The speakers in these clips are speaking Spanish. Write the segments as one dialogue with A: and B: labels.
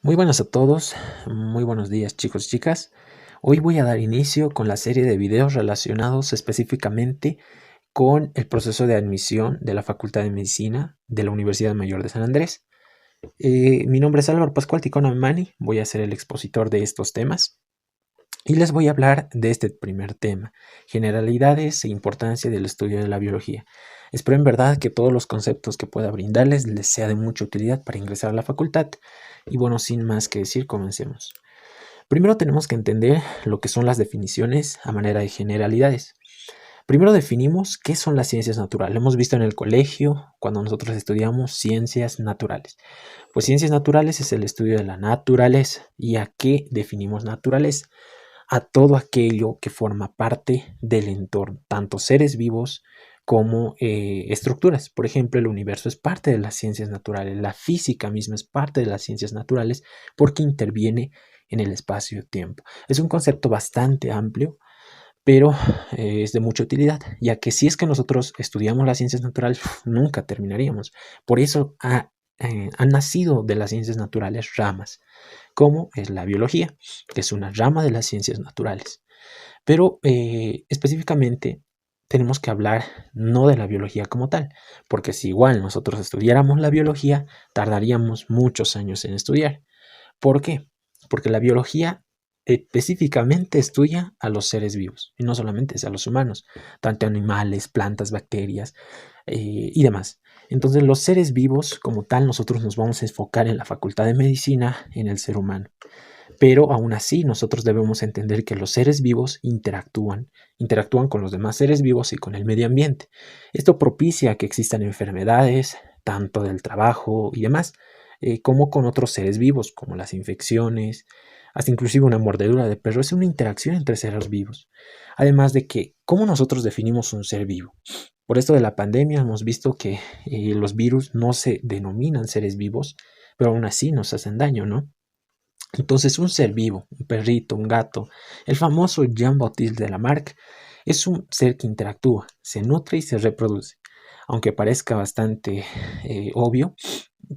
A: Muy buenas a todos, muy buenos días chicos y chicas. Hoy voy a dar inicio con la serie de videos relacionados específicamente con el proceso de admisión de la Facultad de Medicina de la Universidad Mayor de San Andrés. Mi nombre es Álvaro Pascual Ticona Mani, voy a ser el expositor de estos temas y les voy a hablar de este primer tema, generalidades e importancia del estudio de la biología. Espero en verdad que todos los conceptos que pueda brindarles les sea de mucha utilidad para ingresar a la facultad. Y bueno, sin más que decir, comencemos. Primero tenemos que entender lo que son las definiciones a manera de generalidades. Primero definimos qué son las ciencias naturales. Lo hemos visto en el colegio cuando nosotros estudiamos ciencias naturales. Pues ciencias naturales es el estudio de la naturaleza. ¿Y a qué definimos naturaleza? A todo aquello que forma parte del entorno, tanto seres vivos como estructuras. Por ejemplo, el universo es parte de las ciencias naturales, la física misma es parte de las ciencias naturales porque interviene en el espacio-tiempo. Es un concepto bastante amplio, pero es de mucha utilidad, ya que si es que nosotros estudiamos las ciencias naturales, nunca terminaríamos. Por eso han nacido de las ciencias naturales ramas, como es la biología, que es una rama de las ciencias naturales. Pero específicamente tenemos que hablar no de la biología como tal, porque si igual nosotros estudiáramos la biología, tardaríamos muchos años en estudiar. ¿Por qué? Porque la biología específicamente estudia a los seres vivos, y no solamente es a los humanos, tanto animales, plantas, bacterias y demás. Entonces los seres vivos como tal nosotros nos vamos a enfocar en la Facultad de Medicina, en el ser humano. Pero aún así nosotros debemos entender que los seres vivos interactúan con los demás seres vivos y con el medio ambiente. Esto propicia que existan enfermedades, tanto del trabajo y demás, como con otros seres vivos, como las infecciones, hasta inclusive una mordedura de perro. Es una interacción entre seres vivos. Además de que, ¿cómo nosotros definimos un ser vivo? Por esto de la pandemia hemos visto que los virus no se denominan seres vivos, pero aún así nos hacen daño, ¿no? Entonces, un ser vivo, un perrito, un gato, el famoso Jean-Baptiste de Lamarck, es un ser que interactúa, se nutre y se reproduce. Aunque parezca bastante obvio,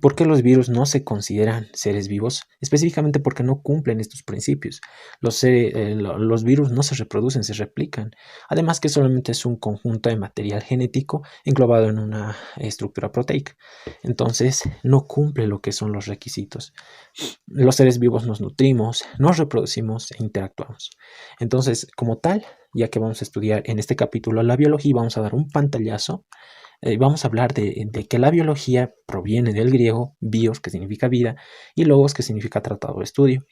A: ¿por qué los virus no se consideran seres vivos? Específicamente porque no cumplen estos principios. Los virus no se reproducen, se replican. Además que solamente es un conjunto de material genético englobado en una estructura proteica. Entonces, no cumple lo que son los requisitos. Los seres vivos nos nutrimos, nos reproducimos e interactuamos. Entonces, como tal, ya que vamos a estudiar en este capítulo la biología, vamos a dar un pantallazo. Vamos a hablar de que la biología proviene del griego bios, que significa vida, y logos, que significa tratado de estudio.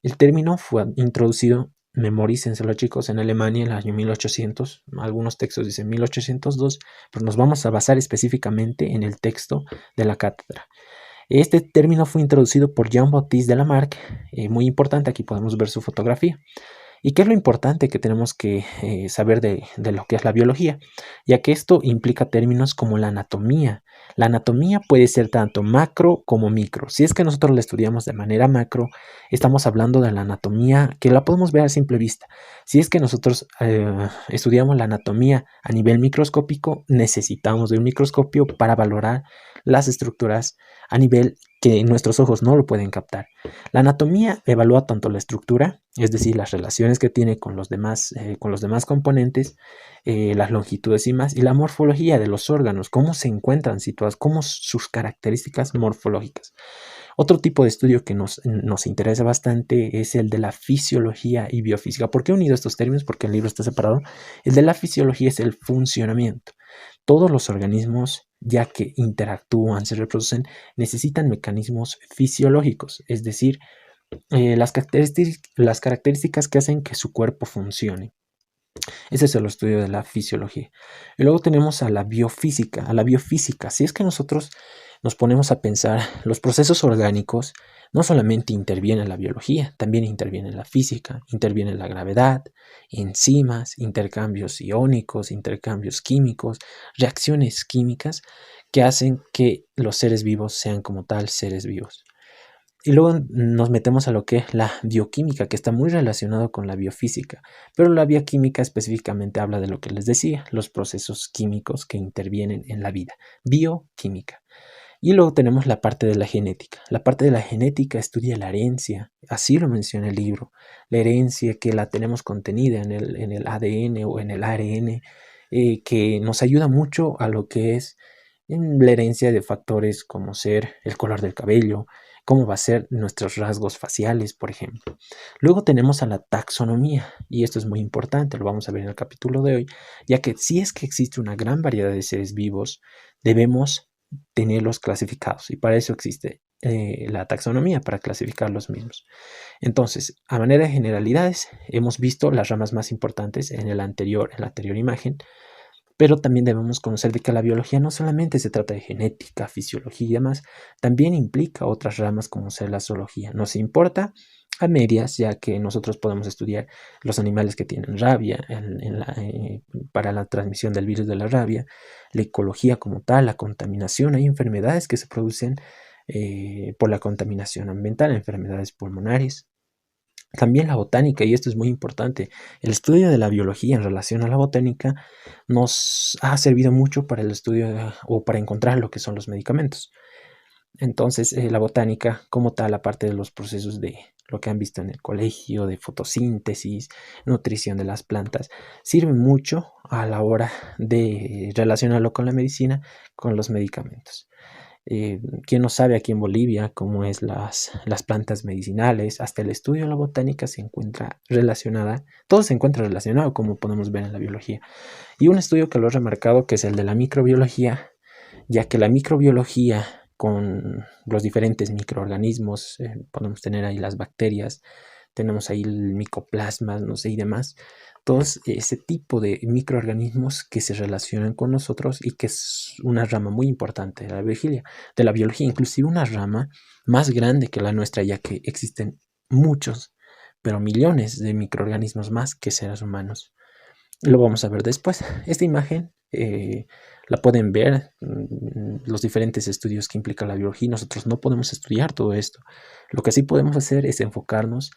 A: El término fue introducido, memorícenselo chicos, en Alemania en el año 1800. Algunos textos dicen 1802, pero nos vamos a basar específicamente en el texto de la cátedra. Este término fue introducido por Jean-Baptiste de Lamarck, muy importante, aquí podemos ver su fotografía. ¿Y qué es lo importante que tenemos que saber de lo que es la biología? Ya que esto implica términos como la anatomía. La anatomía puede ser tanto macro como micro. Si es que nosotros la estudiamos de manera macro, estamos hablando de la anatomía que la podemos ver a simple vista. Si es que nosotros estudiamos la anatomía a nivel microscópico, necesitamos de un microscopio para valorar las estructuras a nivel que nuestros ojos no lo pueden captar. La anatomía evalúa tanto la estructura, es decir, las relaciones que tiene con los demás componentes, las longitudes y más, y la morfología de los órganos, cómo se encuentran situados, cómo sus características morfológicas. Otro tipo de estudio que nos interesa bastante es el de la fisiología y biofísica. ¿Por qué he unido estos términos? Porque el libro está separado. El de la fisiología es el funcionamiento. Todos los organismos, ya que interactúan, se reproducen, necesitan mecanismos fisiológicos, es decir, las características que hacen que su cuerpo funcione. Ese es el estudio de la fisiología. Y luego tenemos a la biofísica. A la biofísica, si es que nosotros nos ponemos a pensar, los procesos orgánicos no solamente intervienen en la biología, también intervienen en la física, intervienen en la gravedad, enzimas, intercambios iónicos, intercambios químicos, reacciones químicas que hacen que los seres vivos sean como tal seres vivos. Y luego nos metemos a lo que es la bioquímica, que está muy relacionado con la biofísica, pero la bioquímica específicamente habla de lo que les decía, los procesos químicos que intervienen en la vida, bioquímica. Y luego tenemos la parte de la genética. La parte de la genética estudia la herencia, así lo menciona el libro, la herencia que la tenemos contenida en el ADN o en el ARN, que nos ayuda mucho a lo que es la herencia de factores como ser el color del cabello, cómo va a ser nuestros rasgos faciales, por ejemplo. Luego tenemos a la taxonomía, y esto es muy importante, lo vamos a ver en el capítulo de hoy, ya que si es que existe una gran variedad de seres vivos, debemos tenerlos clasificados, y para eso existe la taxonomía, para clasificar los mismos. Entonces, a manera de generalidades, hemos visto las ramas más importantes en la anterior imagen, pero también debemos conocer de que la biología no solamente se trata de genética, fisiología y demás, también implica otras ramas como ser la zoología. Nos importa a medias, ya que nosotros podemos estudiar los animales que tienen rabia para la transmisión del virus de la rabia, la ecología como tal, la contaminación. Hay enfermedades que se producen por la contaminación ambiental, enfermedades pulmonares. También la botánica, y esto es muy importante, el estudio de la biología en relación a la botánica nos ha servido mucho para el estudio o para encontrar lo que son los medicamentos. Entonces, la botánica como tal, aparte de los procesos de lo que han visto en el colegio, de fotosíntesis, nutrición de las plantas, sirve mucho a la hora de relacionarlo con la medicina, con los medicamentos. ¿Quién no sabe aquí en Bolivia cómo es las plantas medicinales? Hasta el estudio de la botánica se encuentra relacionada, todo se encuentra relacionado, como podemos ver en la biología. Y un estudio que lo he remarcado, que es el de la microbiología, ya que la microbiología con los diferentes microorganismos, podemos tener ahí las bacterias, tenemos ahí el micoplasma, no sé, y demás, todos ese tipo de microorganismos que se relacionan con nosotros y que es una rama muy importante de la biología, inclusive una rama más grande que la nuestra, ya que existen muchos, pero millones de microorganismos más que seres humanos. Lo vamos a ver después. Esta imagen la pueden ver, los diferentes estudios que implica la biología. Nosotros no podemos estudiar todo esto. Lo que sí podemos hacer es enfocarnos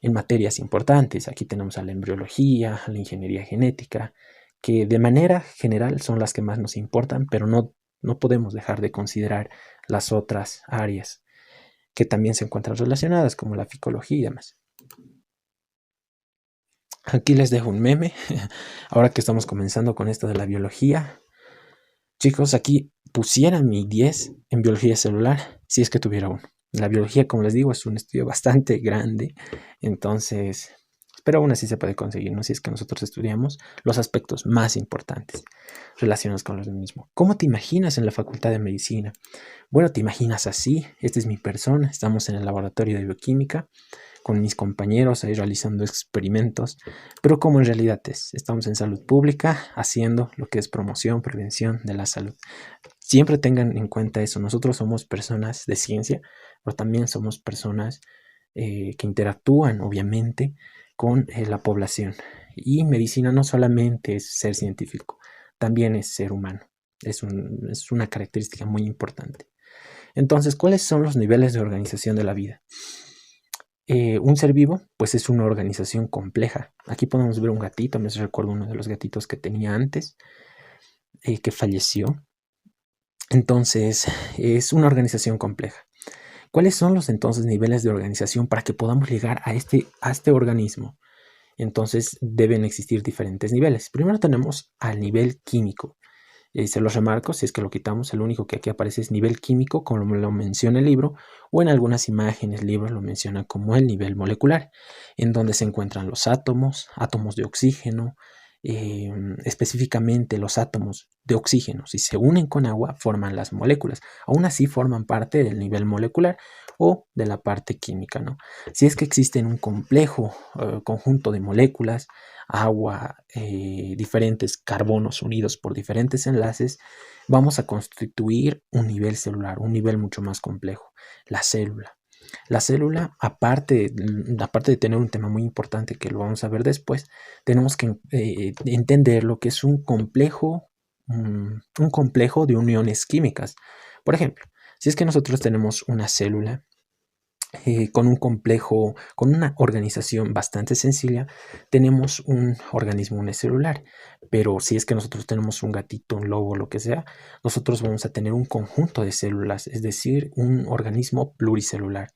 A: en materias importantes. Aquí tenemos a la embriología, a la ingeniería genética, que de manera general son las que más nos importan, pero no podemos dejar de considerar las otras áreas que también se encuentran relacionadas, como la ficología y demás. Aquí les dejo un meme, ahora que estamos comenzando con esto de la biología. Chicos, aquí pusiera mi 10 en biología celular, si es que tuviera uno. La biología, como les digo, es un estudio bastante grande, entonces, pero aún así se puede conseguir, ¿no? Si es que nosotros estudiamos los aspectos más importantes relacionados con los mismos. ¿Cómo te imaginas en la Facultad de Medicina? Bueno, te imaginas así, esta es mi persona, estamos en el laboratorio de bioquímica, con mis compañeros ahí realizando experimentos, pero como en realidad estamos en salud pública haciendo lo que es promoción, prevención de la salud. Siempre tengan en cuenta eso, nosotros somos personas de ciencia, pero también somos personas que interactúan obviamente con la población. Y medicina no solamente es ser científico, también es ser humano. Es una característica muy importante. Entonces, ¿cuáles son los niveles de organización de la vida? Un ser vivo, pues es una organización compleja. Aquí podemos ver un gatito, me recuerdo uno de los gatitos que tenía antes, que falleció. Entonces, es una organización compleja. ¿Cuáles son los entonces niveles de organización para que podamos llegar a este organismo? Entonces, deben existir diferentes niveles. Primero tenemos al nivel químico. Se los remarco, si es que lo quitamos, el único que aquí aparece es nivel químico, como lo menciona el libro, o en algunas imágenes, el libro lo menciona como el nivel molecular, en donde se encuentran los átomos, átomos de oxígeno, específicamente los átomos de oxígeno, si se unen con agua, forman las moléculas. Aún así forman parte del nivel molecular o de la parte química, ¿no? Si es que existen un complejo conjunto de moléculas, agua, diferentes carbonos unidos por diferentes enlaces, vamos a constituir un nivel celular, un nivel mucho más complejo, la célula. La célula, aparte de tener un tema muy importante que lo vamos a ver después, tenemos que entender lo que es un complejo de uniones químicas. Por ejemplo, si es que nosotros tenemos una célula con un complejo, con una organización bastante sencilla, tenemos un organismo unicelular. Pero si es que nosotros tenemos un gatito, un lobo, lo que sea, nosotros vamos a tener un conjunto de células, es decir, un organismo pluricelular.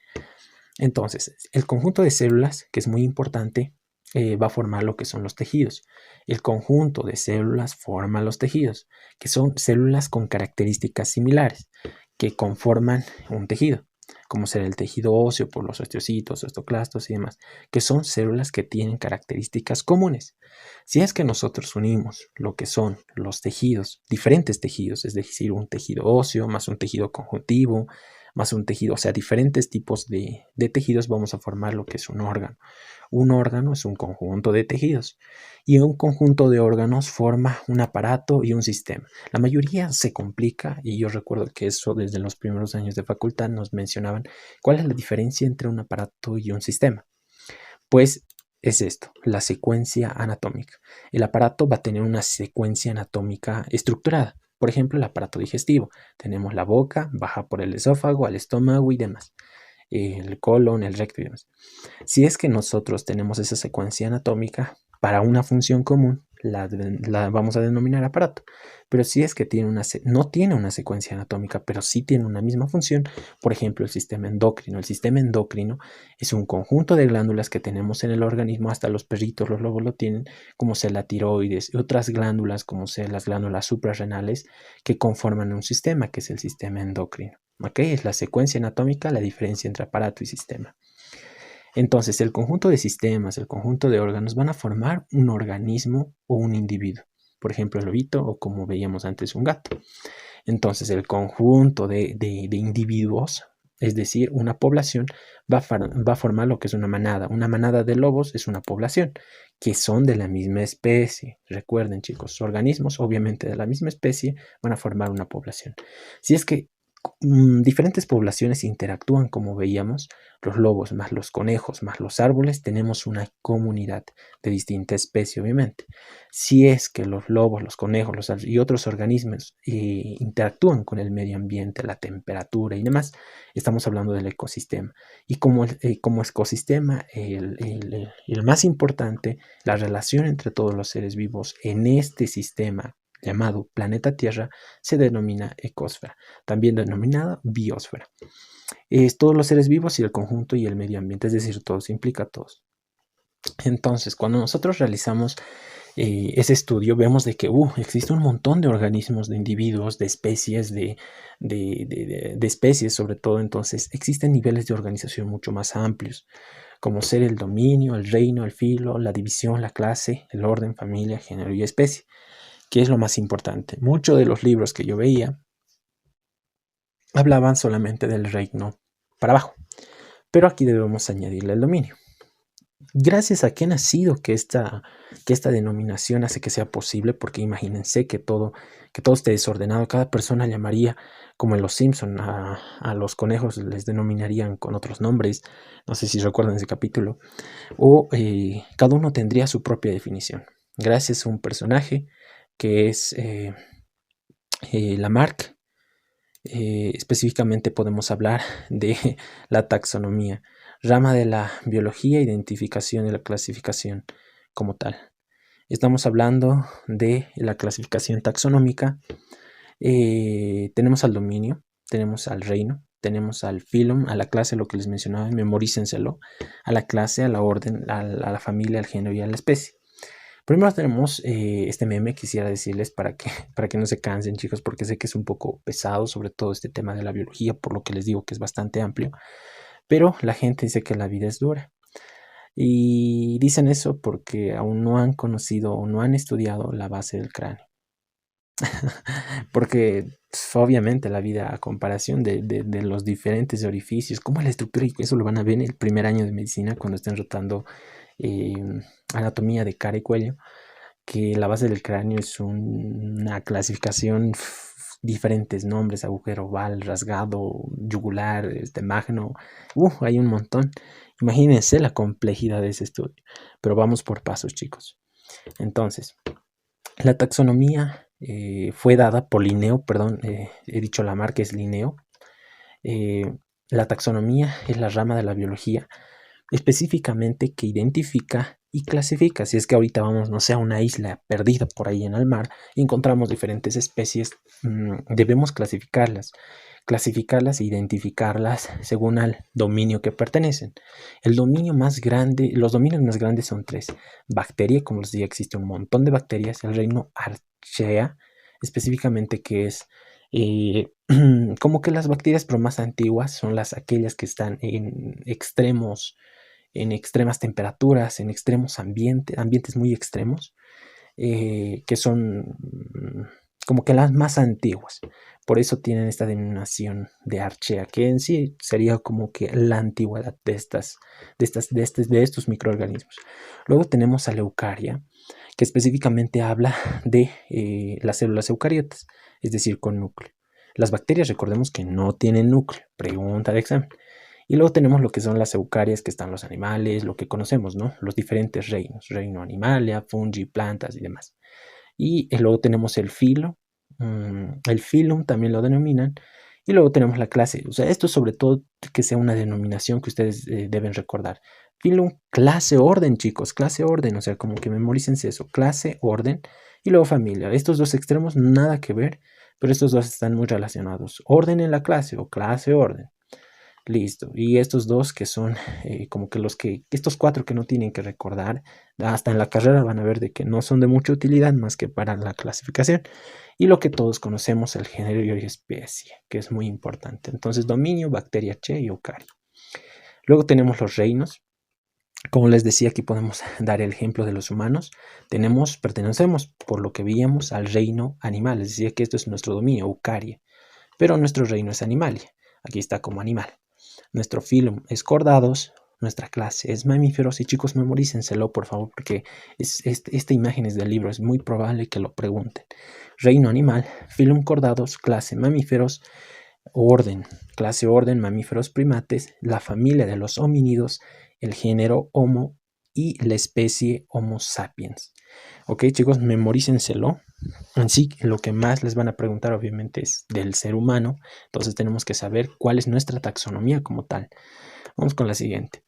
A: Entonces, el conjunto de células, que es muy importante, va a formar lo que son los tejidos. El conjunto de células forma los tejidos, que son células con características similares, que conforman un tejido, como ser el tejido óseo por los osteocitos, osteoclastos y demás, que son células que tienen características comunes. Si es que nosotros unimos lo que son los tejidos, diferentes tejidos, es decir, un tejido óseo más un tejido conjuntivo, más un tejido, o sea, diferentes tipos de tejidos, vamos a formar lo que es un órgano. Un órgano es un conjunto de tejidos y un conjunto de órganos forma un aparato y un sistema. La mayoría se complica y yo recuerdo que eso desde los primeros años de facultad nos mencionaban cuál es la diferencia entre un aparato y un sistema. Pues es esto, la secuencia anatómica. El aparato va a tener una secuencia anatómica estructurada. Por ejemplo, el aparato digestivo. Tenemos la boca, baja por el esófago, al estómago y demás. El colon, el recto y demás. Si es que nosotros tenemos esa secuencia anatómica para una función común, la vamos a denominar aparato. Pero si es que no tiene una secuencia anatómica, pero sí tiene una misma función, por ejemplo, el sistema endocrino. El sistema endocrino es un conjunto de glándulas que tenemos en el organismo, hasta los perritos, los lobos lo tienen, como ser la tiroides y otras glándulas, como ser las glándulas suprarrenales, que conforman un sistema, que es el sistema endocrino. ¿Ok? Es la secuencia anatómica, la diferencia entre aparato y sistema. Entonces, el conjunto de sistemas, el conjunto de órganos van a formar un organismo o un individuo. Por ejemplo, el lobito o como veíamos antes, un gato. Entonces, el conjunto de individuos, es decir, una población, va a formar lo que es una manada. Una manada de lobos es una población que son de la misma especie. Recuerden, chicos, organismos obviamente de la misma especie van a formar una población. Si es que diferentes poblaciones interactúan, como veíamos, los lobos más los conejos más los árboles, tenemos una comunidad de distinta especie, obviamente. Si es que los lobos, los conejos y otros organismos interactúan con el medio ambiente, la temperatura y demás, estamos hablando del ecosistema. Y como ecosistema, el más importante, la relación entre todos los seres vivos en este sistema llamado planeta Tierra, se denomina ecosfera, también denominada biosfera. Es todos los seres vivos y el conjunto y el medio ambiente, es decir, todos, implica a todos. Entonces, cuando nosotros realizamos ese estudio, vemos de que existe un montón de organismos, de individuos, de especies, de especies sobre todo. Entonces, existen niveles de organización mucho más amplios, como ser el dominio, el reino, el filo, la división, la clase, el orden, familia, género y especie. ¿Qué es lo más importante? Muchos de los libros que yo veía hablaban solamente del reino para abajo, pero aquí debemos añadirle el dominio. Gracias a qué ha nacido que esta denominación hace que sea posible, porque imagínense que todo esté desordenado. Cada persona llamaría, como en Los Simpson, a los conejos les denominarían con otros nombres, no sé si recuerdan ese capítulo, o cada uno tendría su propia definición. Gracias a un personaje que es Lamarck, específicamente podemos hablar de la taxonomía, rama de la biología, identificación y la clasificación como tal. Estamos hablando de la clasificación taxonómica. Tenemos al dominio, tenemos al reino, tenemos al filum, a la clase, lo que les mencionaba, memorícenselo, a la clase, a la orden, a la familia, al género y a la especie. Primero tenemos este meme, quisiera decirles para que no se cansen, chicos, porque sé que es un poco pesado, sobre todo este tema de la biología, por lo que les digo que es bastante amplio, pero la gente dice que la vida es dura. Y dicen eso porque aún no han conocido o no han estudiado la base del cráneo. Porque obviamente la vida a comparación de los diferentes orificios, como la estructura, y eso lo van a ver en el primer año de medicina cuando estén rotando eh, anatomía de cara y cuello, que la base del cráneo es una clasificación, diferentes nombres: agujero oval, rasgado, yugular, magno, hay un montón. Imagínense la complejidad de ese estudio, pero vamos por pasos, chicos. Entonces, la taxonomía fue dada por Linneo, perdón, he dicho Lamarck, que es Linneo. La taxonomía es la rama de la biología específicamente que identifica y clasifica. Si es que ahorita vamos, no sé, a una isla perdida por ahí en el mar y encontramos diferentes especies, debemos clasificarlas e identificarlas según al dominio que pertenecen. El dominio más grande, los dominios más grandes son tres. Bacteria, como les decía, existe un montón de bacterias. El reino Archaea, específicamente que es como que las bacterias pero más antiguas son aquellas que están en extremas temperaturas, en extremos ambientes muy extremos, que son como que las más antiguas. Por eso tienen esta denominación de Archaea, que en sí sería como que la antigüedad de estos microorganismos. Luego tenemos a la Eucaria, que específicamente habla de las células eucariotas, es decir, con núcleo. Las bacterias, recordemos que no tienen núcleo, pregunta de examen. Y luego tenemos lo que son las eucarias, que están los animales, lo que conocemos, ¿no? Los diferentes reinos, reino animalia, fungi, plantas y demás. Y luego tenemos el filo, el filum también lo denominan, y luego tenemos la clase. O sea, esto sobre todo que sea una denominación que ustedes deben recordar. Filum, clase, orden, chicos, clase, orden, o sea, como que memorícense eso, clase, orden, y luego familia. Estos dos extremos nada que ver, pero estos dos están muy relacionados. Orden en la clase o clase, orden. Listo. Y estos dos que son como que estos cuatro que no tienen que recordar, hasta en la carrera van a ver de que no son de mucha utilidad más que para la clasificación. Y lo que todos conocemos, el género y especie, que es muy importante. Entonces, dominio, bacteria, che y eucaria. Luego tenemos los reinos. Como les decía, aquí podemos dar el ejemplo de los humanos. Pertenecemos, por lo que veíamos, al reino animal. Les decía que esto es nuestro dominio, eucaria. Pero nuestro reino es animalia. Aquí está como animal. Nuestro filum es cordados, nuestra clase es mamíferos y chicos, memorícenselo por favor porque esta imagen es del libro, es muy probable que lo pregunten. Reino animal, filum cordados, clase mamíferos, orden, clase orden, mamíferos primates, la familia de los homínidos, el género Homo y la especie Homo sapiens. Ok chicos, memorícenselo. Así que lo que más les van a preguntar obviamente es del ser humano, entonces tenemos que saber cuál es nuestra taxonomía como tal. Vamos con la siguiente.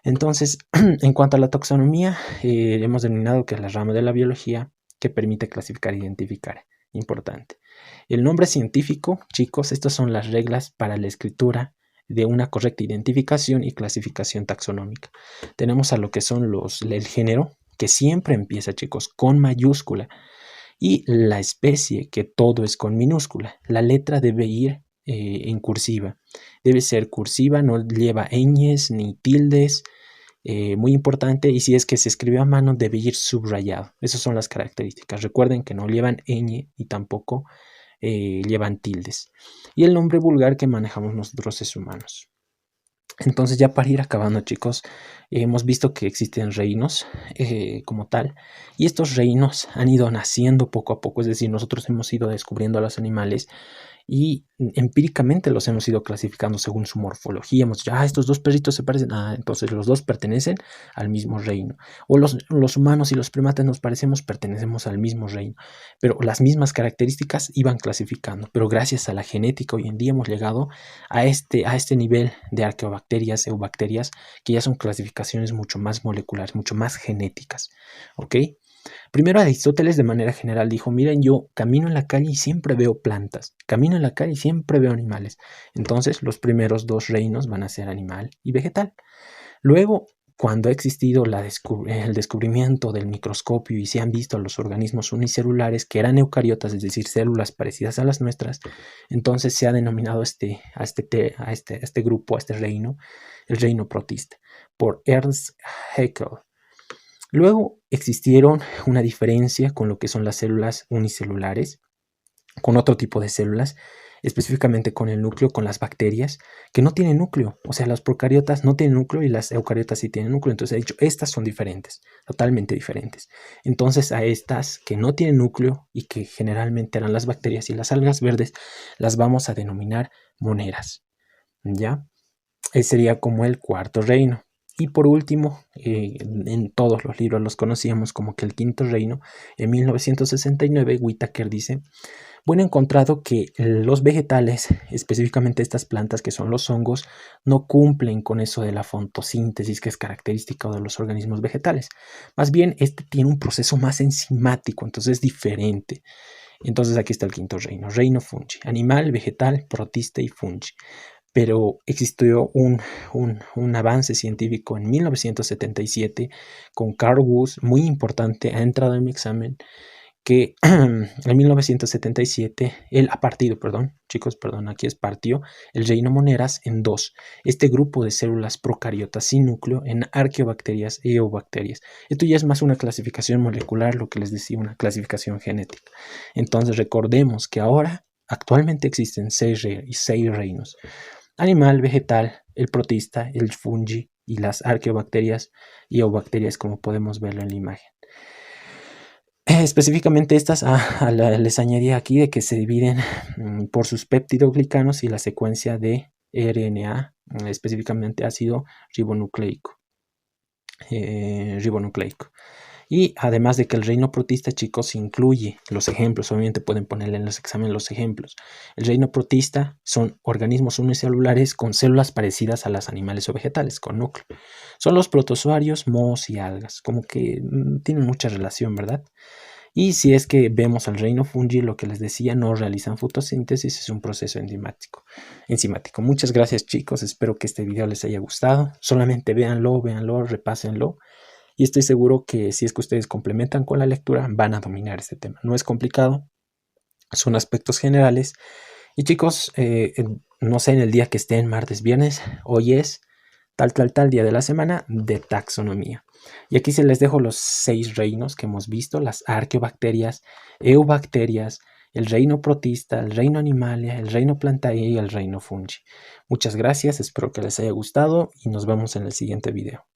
A: Entonces, en cuanto a la taxonomía, hemos denominado que es la rama de la biología que permite clasificar e identificar. Importante. El nombre científico, chicos, estas son las reglas para la escritura de una correcta identificación y clasificación taxonómica. Tenemos a lo que son el género, que siempre empieza, chicos, con mayúscula. Y la especie, que todo es con minúscula. La letra debe ir en cursiva. Debe ser cursiva, no lleva ñes ni tildes. Muy importante. Y si es que se escribe a mano, debe ir subrayado. Esas son las características. Recuerden que no llevan ñ y tampoco llevan tildes. Y el nombre vulgar que manejamos nosotros seres humanos. Entonces ya para ir acabando chicos, hemos visto que existen reinos como tal y estos reinos han ido naciendo poco a poco, es decir, nosotros hemos ido descubriendo a los animales y empíricamente los hemos ido clasificando según su morfología. Hemos dicho, estos dos perritos se parecen, entonces los dos pertenecen al mismo reino. O los humanos y los primates nos parecemos, pertenecemos al mismo reino. Pero las mismas características iban clasificando. Pero gracias a la genética hoy en día hemos llegado a este nivel de arqueobacterias, eubacterias, que ya son clasificaciones mucho más moleculares, mucho más genéticas. ¿Ok? Primero Aristóteles de manera general dijo, miren, yo camino en la calle y siempre veo plantas, camino en la calle y siempre veo animales. Entonces los primeros dos reinos van a ser animal y vegetal. Luego, cuando ha existido el descubrimiento del microscopio y se han visto los organismos unicelulares que eran eucariotas, es decir, células parecidas a las nuestras, entonces se ha denominado a este grupo, a este reino, el reino protista, por Ernst Haeckel. Luego existieron una diferencia con lo que son las células unicelulares, con otro tipo de células, específicamente con el núcleo, con las bacterias, que no tienen núcleo. O sea, las procariotas no tienen núcleo y las eucariotas sí tienen núcleo. Entonces he dicho, estas son diferentes, totalmente diferentes. Entonces a estas que no tienen núcleo y que generalmente eran las bacterias y las algas verdes, las vamos a denominar moneras. ¿Ya? Ese sería como el cuarto reino. Y por último, en todos los libros los conocíamos como que el quinto reino. En 1969, Whittaker dice: bueno, he encontrado que los vegetales, específicamente estas plantas que son los hongos, no cumplen con eso de la fotosíntesis que es característica de los organismos vegetales. Más bien, este tiene un proceso más enzimático, entonces es diferente. Entonces aquí está el quinto reino, reino fungi, animal, vegetal, protista y fungi. Pero existió un avance científico en 1977 con Carl Woese, muy importante, ha entrado en mi examen, que en 1977 él ha partido, aquí partió el reino Moneras en dos. Este grupo de células procariotas sin núcleo en arqueobacterias y eubacterias. Esto ya es más una clasificación molecular, lo que les decía, una clasificación genética. Entonces recordemos que ahora actualmente existen seis reinos: animal, vegetal, el protista, el fungi y las arqueobacterias y eubacterias, como podemos verlo en la imagen. Específicamente estas les añadía aquí de que se dividen por sus peptidoglicanos y la secuencia de RNA, específicamente ácido ribonucleico. Y además de que el reino protista, chicos, incluye los ejemplos, obviamente pueden ponerle en los exámenes los ejemplos. El reino protista son organismos unicelulares con células parecidas a las animales o vegetales, con núcleo. Son los protozoarios, mohos y algas, como que tienen mucha relación, ¿verdad? Y si es que vemos al reino fungi, lo que les decía, no realizan fotosíntesis, es un proceso enzimático. Muchas gracias, chicos, espero que este video les haya gustado. Solamente véanlo, repásenlo. Y estoy seguro que si es que ustedes complementan con la lectura, van a dominar este tema. No es complicado, son aspectos generales. Y chicos, no sé, en el día que estén, martes, viernes, hoy es tal día de la semana de taxonomía. Y aquí se les dejo los 6 reinos que hemos visto: las arqueobacterias, eubacterias, el reino protista, el reino animalia, el reino plantae y el reino fungi. Muchas gracias, espero que les haya gustado y nos vemos en el siguiente video.